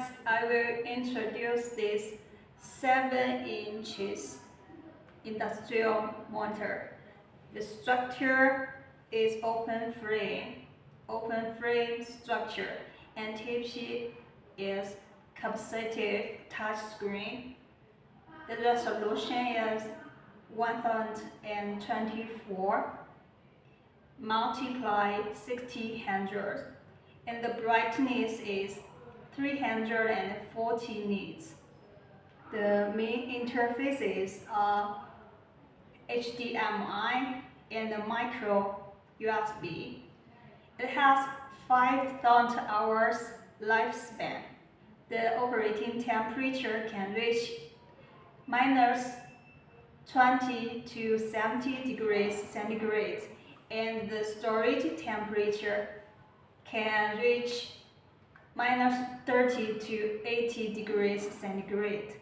Next, I will introduce this 7 inches industrial motor. The structure is open frame structure, and TP is capacitive touchscreen. The resolution is 1024 multiply 1600, and the brightness is 340 nits. The main interfaces are HDMI and micro USB. It has 5,000 hours lifespan. The operating temperature can reach minus 20 to 70 degrees centigrade, and the storage temperature can reach minus 30 to 80 degrees centigrade.